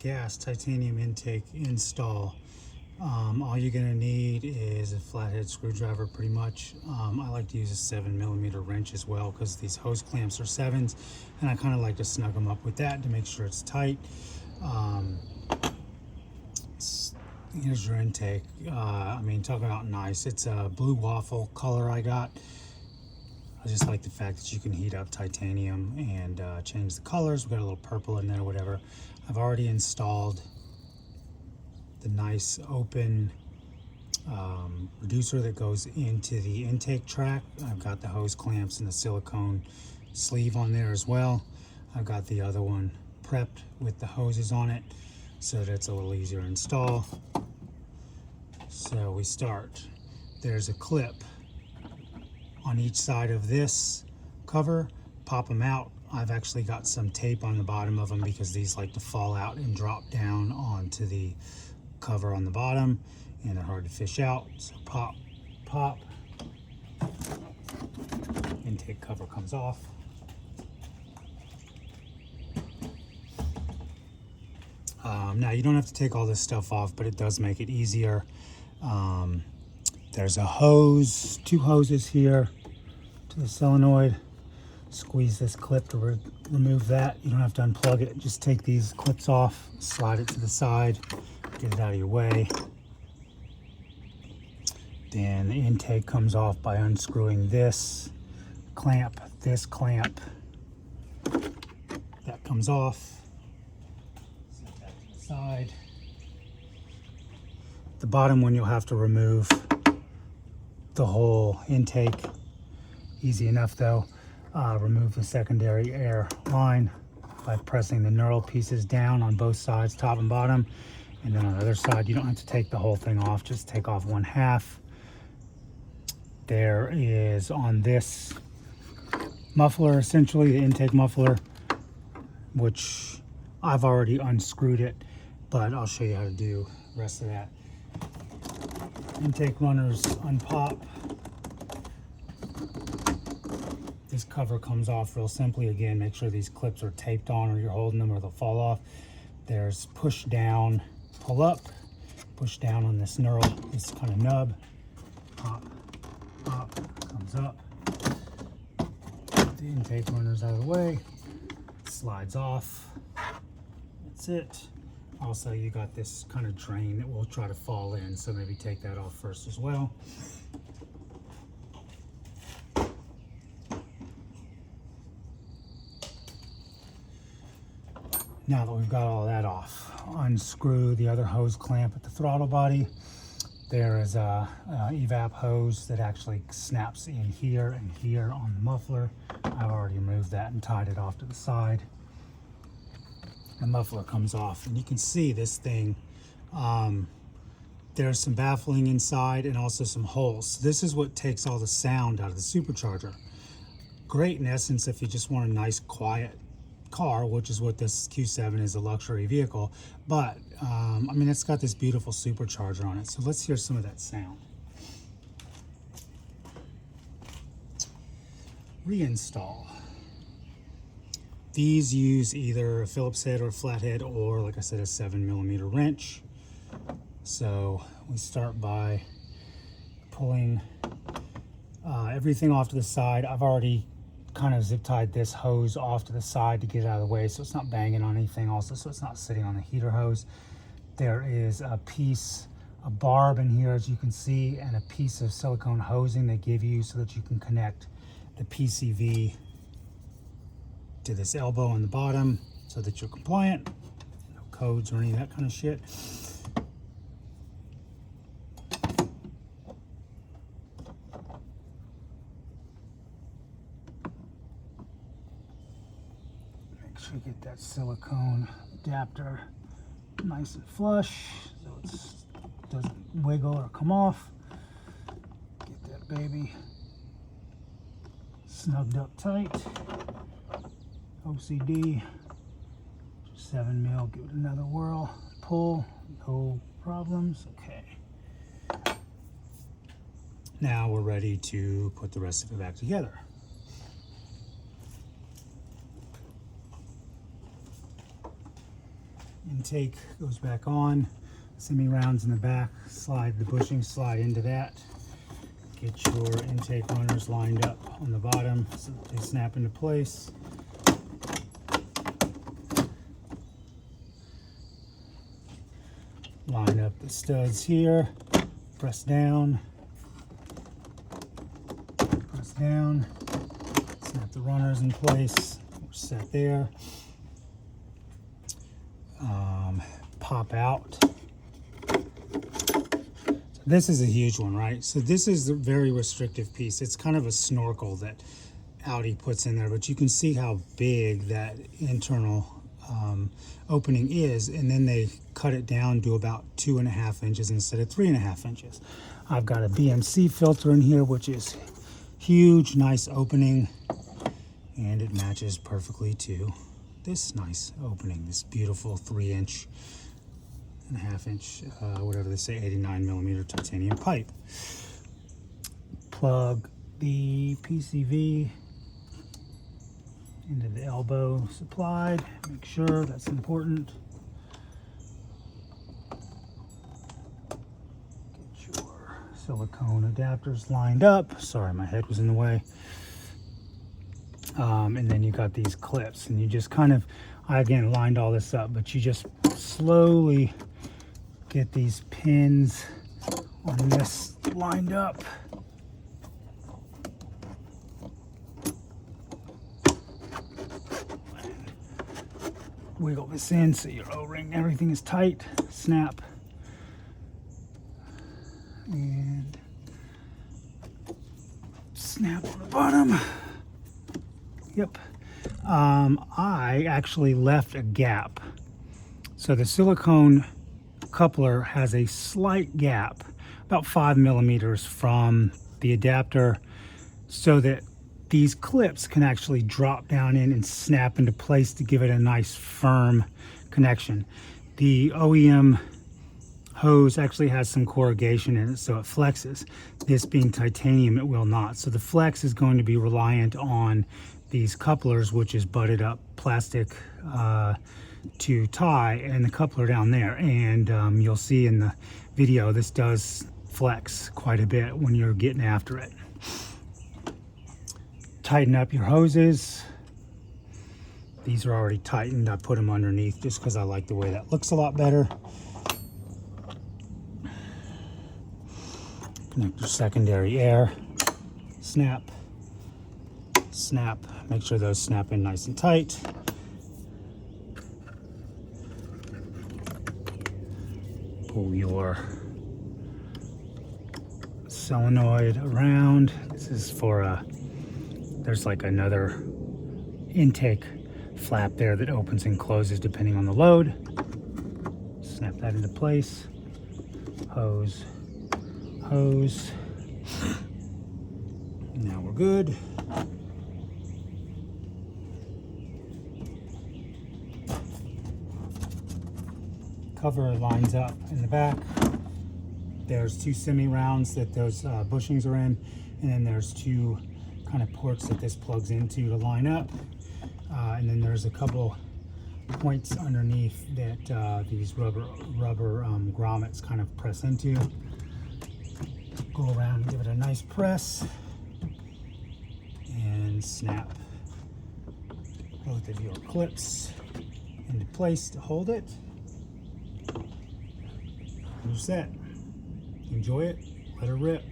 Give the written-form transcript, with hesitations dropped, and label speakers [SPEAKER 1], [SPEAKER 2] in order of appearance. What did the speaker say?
[SPEAKER 1] gas titanium intake install. All you're going to need is a flathead screwdriver pretty much. I like to use a 7mm wrench as well because these hose clamps are 7s, and I kind of like to snug them up with that to make sure it's tight. Here's your intake. I mean, talk about nice. It's a blue waffle color I got. I just like the fact that you can heat up titanium and change the colors. We got a little purple in there, whatever. I've already installed the nice open reducer that goes into the intake track. I've got the hose clamps and the silicone sleeve on there as well. I've got the other one prepped with the hoses on it, so that it's a little easier to install. So we start. There's a clip on each side of this cover. Pop them out. I've actually got some tape on the bottom of them because these like to fall out and drop down onto the cover on the bottom, and they're hard to fish out. So pop, pop. Intake cover comes off. Now you don't have to take all this stuff off, but it does make it easier. There's a hose, 2 hoses here to the solenoid. Squeeze this clip to remove that. You don't have to unplug it. Just take these clips off, slide it to the side, get it out of your way. Then the intake comes off by unscrewing this clamp, that comes off. Set that to the side. The bottom one you'll have to remove the whole intake. Easy enough though. Remove the secondary air line by pressing the knurl pieces down on both sides, top and bottom. And then on the other side, you don't have to take the whole thing off, just take off 1/2. There is on this muffler, essentially the intake muffler, which I've already unscrewed it, but I'll show you how to do the rest of that. Intake runners unpop. This cover comes off real simply. Again, make sure these clips are taped on or you're holding them or they'll fall off. There's push down, pull up, push down on this knurl, this kind of nub. Pop, pop, comes up. Get the intake runners out of the way. Slides off. That's it. Also, you got this kind of drain that will try to fall in, so maybe take that off first as well. Now that we've got all that off, unscrew the other hose clamp at the throttle body. There is a evap hose that actually snaps in here and here on the muffler. I've already removed that and tied it off to the side. The muffler comes off, and you can see this thing. There's some baffling inside and also some holes. So this is what takes all the sound out of the supercharger. Great in essence if you just want a nice quiet car, which is what this Q7 is, a luxury vehicle. But I mean, it's got this beautiful supercharger on it. So let's hear some of that sound. Reinstall. These use either a Phillips head or a flathead, or like I said, a 7mm wrench. So we start by pulling everything off to the side. I've already kind of zip tied this hose off to the side to get it out of the way so it's not banging on anything, also so it's not sitting on the heater hose. There is a barb in here, as you can see, and a piece of silicone hosing they give you so that you can connect the PCV to this elbow on the bottom so that you're compliant. No codes or any of that kind of shit. Make sure you get that silicone adapter nice and flush so it doesn't wiggle or come off. Get that baby snugged up tight. OCD, 7mm, give it another whirl, pull, no problems. Okay. Now we're ready to put the rest of it back together. Intake goes back on. Semi-rounds in the back, slide the bushing, slide into that. Get your intake runners lined up on the bottom so that they snap into place. Line up the studs here, press down, snap the runners in place. We're set there. Pop out. This is a huge one, right? So this is a very restrictive piece. It's kind of a snorkel that Audi puts in there, but you can see how big that internal opening is, and then they cut it down to about 2.5 inches instead of 3.5 inches. I've got a BMC filter in here, which is huge, nice opening, and it matches perfectly to this nice opening, this beautiful 3.5 inch, whatever they say, 89 millimeter titanium pipe. Plug the PCV into the elbow supplied. Make sure that's important. Get your silicone adapters lined up. Sorry, my head was in the way. And then you got these clips, and you just kind of, I again lined all this up, but you just slowly get these pins on this lined up. And wiggle this in so your O-ring, everything is tight. Snap. And snap on the bottom. Yep. I actually left a gap. So the silicone coupler has a slight gap, about 5 millimeters from the adapter, so that these clips can actually drop down in and snap into place to give it a nice firm connection. The OEM hose actually has some corrugation in it, so it flexes. This being titanium, it will not. So the flex is going to be reliant on these couplers, which is butted up plastic to tie, and the coupler down there. And you'll see in the video, this does flex quite a bit when you're getting after it. Tighten up your hoses. These are already tightened. I put them underneath just because I like the way that looks a lot better. Connect your secondary air. Snap. Snap. Make sure those snap in nice and tight. Pull your solenoid around. This is for there's like another intake flap there that opens and closes depending on the load. Snap that into place. Hose. Now we're good. Cover lines up in the back. There's 2 semi-rounds that those bushings are in, and then there's 2 kind of ports that this plugs into to line up. And then there's a couple points underneath that these rubber grommets kind of press into. Go around and give it a nice press and snap both of your clips into place to hold it. You're set. Enjoy it. Let her rip.